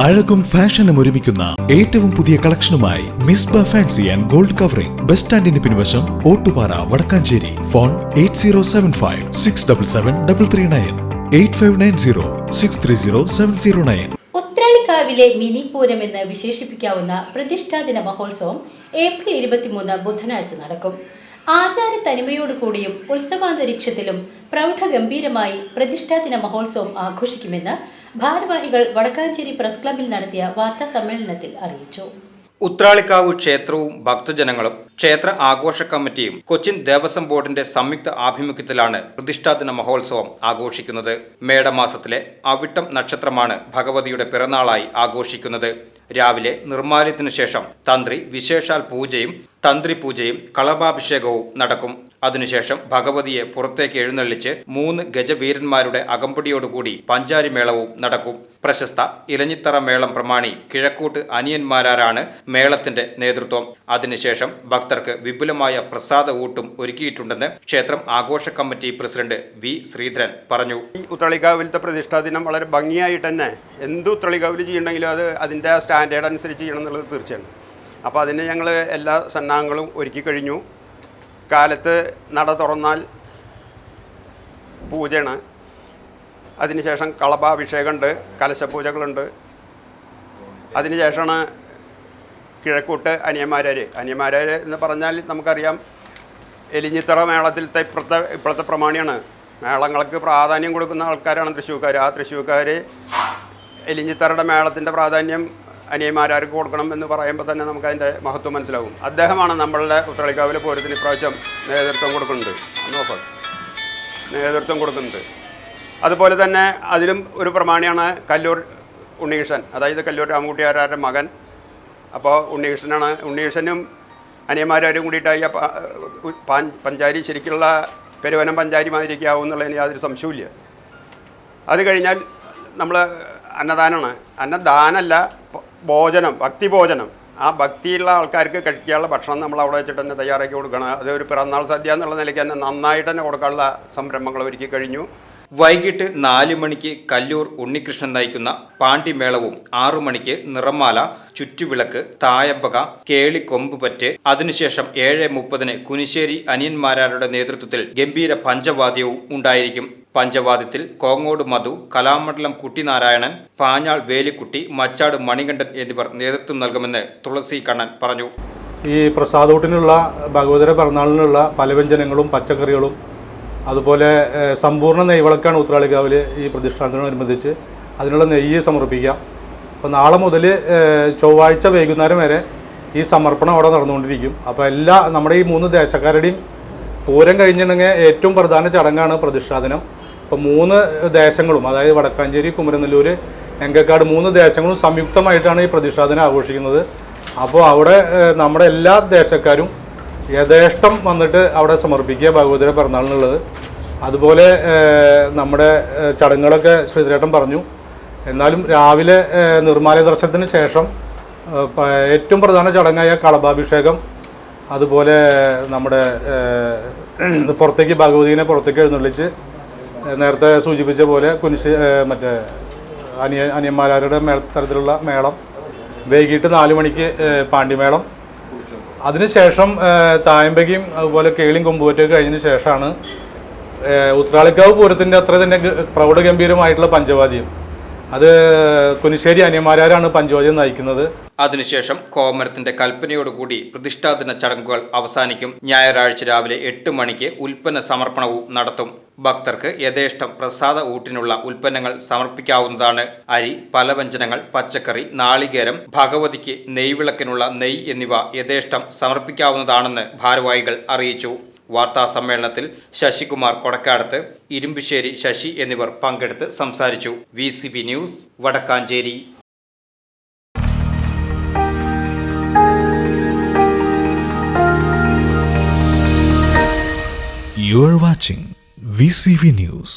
അഴകും ഫാഷനും ഒരുമിക്കുന്ന ഏറ്റവും പുതിയ കളക്ഷനുമായി Misba fancy and gold covering bus സ്റ്റാൻഡിന് പിൻവശം ഓട്ടുപാറ വടക്കാഞ്ചേരി. ഫോൺ 8075677339 8590630709. ഉത്രാളിക്കാവിലെ മിനി പൂരം എന്ന് വിശേഷിപ്പിക്കാവുന്ന പ്രതിഷ്ഠാദിന മഹോത്സവം ഏപ്രിൽ 23 ബുധനാഴ്ച നടക്കും. ആചാര തനിമയോടുകൂടിയും ഉത്സവാന്തരീക്ഷത്തിലും പ്രൗഢഗംഭീരമായി പ്രതിഷ്ഠാദിന മഹോത്സവം ആഘോഷിക്കുമെന്ന് ഭാരവാഹികൾ വടക്കാഞ്ചേരി പ്രസ് ക്ലബിൽ നടത്തിയ വാർത്താ സമ്മേളനത്തിൽ അറിയിച്ചു. ഉത്രാളിക്കാവ് ക്ഷേത്രവും ഭക്തജനങ്ങളും ക്ഷേത്ര ആഘോഷ കമ്മിറ്റിയും കൊച്ചിൻ ദേവസ്വം ബോർഡിന്റെ സംയുക്ത ആഭിമുഖ്യത്തിലാണ് പ്രതിഷ്ഠാദിന മഹോത്സവം ആഘോഷിക്കുന്നത്. മേടമാസത്തിലെ അവിട്ടം നക്ഷത്രമാണ് ഭഗവതിയുടെ പിറന്നാളായി ആഘോഷിക്കുന്നത്. രാവിലെ നിർമ്മാല്യത്തിനു ശേഷം തന്ത്രി വിശേഷാൽ പൂജയും തന്ത്രി പൂജയും കളഭാഭിഷേകവും നടക്കും. അതിനുശേഷം ഭഗവതിയെ പുറത്തേക്ക് എഴുന്നള്ളിച്ച് 3 ഗജവീരന്മാരുടെ അകമ്പടിയോടുകൂടി പഞ്ചാരിമേളവും നടക്കും. പ്രശസ്ത ഇലഞ്ഞിത്തറ മേളം പ്രമാണി കിഴക്കൂട്ട് അനിയന്മാരാണ് മേളത്തിന്റെ നേതൃത്വം. അതിനുശേഷം ഭക്തർക്ക് വിപുലമായ പ്രസാദ ഊട്ടും ഒരുക്കിയിട്ടുണ്ടെന്ന് ക്ഷേത്രം ആഘോഷ കമ്മിറ്റി പ്രസിഡന്റ് വി ശ്രീധരൻ പറഞ്ഞു. ഉത്രാളിക്കാവിലത്തെ പ്രതിഷ്ഠാദിനം വളരെ ഭംഗിയായിട്ട് തന്നെ എന്ത് ഉത്രാളിക്കാവിൽ ചെയ്യണമെങ്കിലും അത് അതിൻ്റെ സ്റ്റാൻഡേർഡ് അനുസരിച്ച് ചെയ്യണം എന്നുള്ളത് തീർച്ചയാണ്. അപ്പോൾ അതിന് ഞങ്ങൾ എല്ലാ സന്നാഹങ്ങളും ഒരുക്കി കഴിഞ്ഞു. കാലത്ത് നട തുറന്നാൽ പൂജയാണ്. അതിനുശേഷം കളഭാഭിഷേകമുണ്ട്, കലശപൂജകളുണ്ട്. അതിനുശേഷമാണ് കിഴക്കൂട്ട് അനിയന്മാരാർ എന്ന് പറഞ്ഞാൽ നമുക്കറിയാം എലിഞ്ഞിത്തറ മേളത്തിലത്തെ ഇപ്പോഴത്തെ പ്രമാണിയാണ്. മേളങ്ങൾക്ക് പ്രാധാന്യം കൊടുക്കുന്ന ആൾക്കാരാണ് തൃശ്ശൂർക്കാർ. ആ തൃശ്ശൂർക്കാർ എലിഞ്ഞിത്തറയുടെ മേളത്തിൻ്റെ പ്രാധാന്യം അനിയന്മാരാർക്ക് കൊടുക്കണം എന്ന് പറയുമ്പോൾ തന്നെ നമുക്കതിൻ്റെ മഹത്വം മനസ്സിലാവും. അദ്ദേഹമാണ് നമ്മളുടെ ഉത്രാളിക്കാവിലെ പൂരത്തിന് ഇപ്രാവശ്യം നേതൃത്വം കൊടുക്കുന്നത്. അതുപോലെ തന്നെ അതിലും ഒരു പ്രമാണിയാണ് കല്ലൂർ ഉണ്ണികൃഷ്ണൻ, അതായത് കല്ലൂർ രാമകുട്ടിയാരുടെ മകൻ. അപ്പോൾ ഉണ്ണികൃഷ്ണനും അനിയന്മാരും കൂടിയിട്ടായി പഞ്ചാരി ശരിക്കുള്ള പെരുവനം പഞ്ചാരി മാതിരിക്കാവും എന്നുള്ളതിന് യാതൊരു സംശയവുമില്ല. അത് കഴിഞ്ഞാൽ നമ്മൾ അന്നദാനമാണ്. അന്നദാനമല്ല, ഭോജനം, ഭക്തിഭോജനം. ആ ഭക്തിയുള്ള ആൾക്കാർക്ക് കഴിക്കാനുള്ള ഭക്ഷണം നമ്മൾ അവിടെ വെച്ചിട്ട് തന്നെ തയ്യാറാക്കി കൊടുക്കണം. അതൊരു പിറന്നാൾ സദ്യ എന്നുള്ള നിലയ്ക്ക് തന്നെ നന്നായിട്ട് തന്നെ കൊടുക്കാനുള്ള സംരംഭങ്ങൾ ഒരുക്കി കഴിഞ്ഞു. വൈകിട്ട് 4 മണിക്ക് കല്ലൂർ ഉണ്ണികൃഷ്ണൻ നയിക്കുന്ന പാണ്ടിമേളവും 6 മണിക്ക് നിറമാല, ചുറ്റുവിളക്ക്, തായമ്പക, കേളിക്കൊമ്പുപറ്റ്. അതിനുശേഷം 7:30 കുനിശ്ശേരി അനിയന്മാരാരുടെ നേതൃത്വത്തിൽ ഗംഭീര പഞ്ചവാദ്യവും ഉണ്ടായിരിക്കും. പഞ്ചവാദ്യത്തിൽ കോങ്ങോട് മധു, കലാമണ്ഡലം കുട്ടിനാരായണൻ, പാഞ്ഞാൾ വേലിക്കുട്ടി, മച്ചാട് മണികണ്ഠൻ എന്നിവർ നേതൃത്വം നൽകുമെന്ന് തുളസി കണ്ണൻ പറഞ്ഞു. ഈ പ്രസാദൂട്ടിനുള്ള ഭഗവതിയുടെ പിറന്നാളിനുള്ള പലവ്യഞ്ജനങ്ങളും പച്ചക്കറികളും അതുപോലെ സമ്പൂർണ്ണ നെയ്വിളക്കാണ് ഉത്രാളിക്കാവിൽ ഈ പ്രതിഷ്ഠാനത്തിനോടനുബന്ധിച്ച് അതിനുള്ള നെയ്യ് സമർപ്പിക്കാം. അപ്പോൾ നാളെ മുതൽ ചൊവ്വാഴ്ച വൈകുന്നേരം വരെ ഈ സമർപ്പണം അവിടെ നടന്നുകൊണ്ടിരിക്കും. അപ്പോൾ നമ്മുടെ ഈ 3 ദേശക്കാരുടെയും പൂരം കഴിഞ്ഞിട്ടുണ്ടെങ്കിൽ ഏറ്റവും പ്രധാന ചടങ്ങാണ് പ്രതിഷ്ഠാദിനം. അപ്പോൾ 3 ദേശങ്ങളും, അതായത് വടക്കാഞ്ചേരി, കുമരനെല്ലൂർ, എങ്കക്കാട് 3 ദേശങ്ങളും സംയുക്തമായിട്ടാണ് ഈ പ്രതിഷ്ഠാദിനം ആഘോഷിക്കുന്നത്. അപ്പോൾ അവിടെ നമ്മുടെ എല്ലാ ദേശക്കാരും യഥേഷ്ടം വന്നിട്ട് അവിടെ സമർപ്പിക്കുക ഭഗവതിയുടെ പിറന്നാളിനുള്ളത്. അതുപോലെ നമ്മുടെ ചടങ്ങുകളൊക്കെ ശ്രീധരേട്ടൻ പറഞ്ഞു. എന്നാലും രാവിലെ നിർമ്മാല്യ ദർശനത്തിന് ശേഷം ഏറ്റവും പ്രധാന ചടങ്ങായ കളഭാഭിഷേകം, അതുപോലെ നമ്മുടെ പുറത്തേക്ക് ഭഗവതിനെ പുറത്തേക്ക് എഴുന്നള്ളിച്ച് നേരത്തെ സൂചിപ്പിച്ച പോലെ മറ്റേ അനിയന്മാരുടെ തരത്തിലുള്ള മേളം, വൈകിട്ട് 4 മണിക്ക് പാണ്ടിമേളം, അതിനുശേഷം തായമ്പകയും അതുപോലെ കേളിയും കൊമ്പുപറ്റൊക്കെ കഴിഞ്ഞതിന് ശേഷമാണ് ഉത്രാളിക്കാവ് പൂരത്തിൻ്റെ അത്ര തന്നെ പ്രൗഢഗംഭീരമായിട്ടുള്ള പഞ്ചവാദ്യം. അത് കുനിശ്ശേരി അനിയന്മാരാണ് പഞ്ചവാദ്യം നയിക്കുന്നത്. അതിനുശേഷം കോമരത്തിന്റെ കൽപ്പനയോടുകൂടി പ്രതിഷ്ഠാദിന ചടങ്ങുകൾ അവസാനിക്കും. ഞായറാഴ്ച രാവിലെ 8 മണിക്ക് ഉൽപ്പന്ന സമർപ്പണവും നടത്തും. ഭക്തർക്ക് യഥേഷ്ടം പ്രസാദ ഊട്ടിനുള്ള ഉൽപ്പന്നങ്ങൾ സമർപ്പിക്കാവുന്നതാണ്. അരി, പലവ്യഞ്ജനങ്ങൾ, പച്ചക്കറി, നാളികേരം, ഭഗവതിക്ക് നെയ്വിളക്കിനുള്ള നെയ്യ് എന്നിവ യഥേഷ്ടം സമർപ്പിക്കാവുന്നതാണെന്ന് ഭാരവാഹികൾ അറിയിച്ചു. വാർത്താ സമ്മേളനത്തിൽ ശശികുമാർ കൊടക്കാടത്ത്, ഇരുമ്പശ്ശേരി ശശി എന്നിവർ പങ്കെടുത്ത് സംസാരിച്ചു. VCB news, Vadakkanchery. You are watching VCV News.